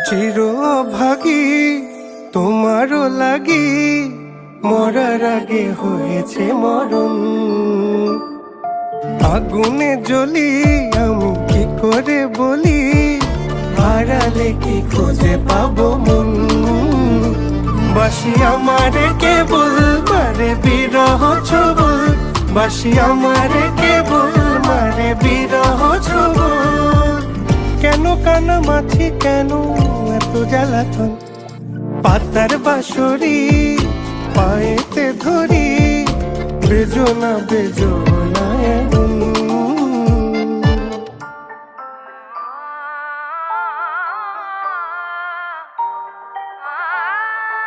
চির ভাগী তোমারও লাগি, মরার আগে হয়েছে মরণ। আগুনে জ্বলি আমি কি করে বলি, হারালে কি খুঁজে পাবো মন। বাসি আমারে কেবল মারে বিরহ ছবল, বাসি আমারে কেবল মারে বিরহ ছবল। কেন কানামাছি, কেন এত জ্বালাতন, পাতার বাঁশরি পায়েতে ধরি, বেজো না বেজো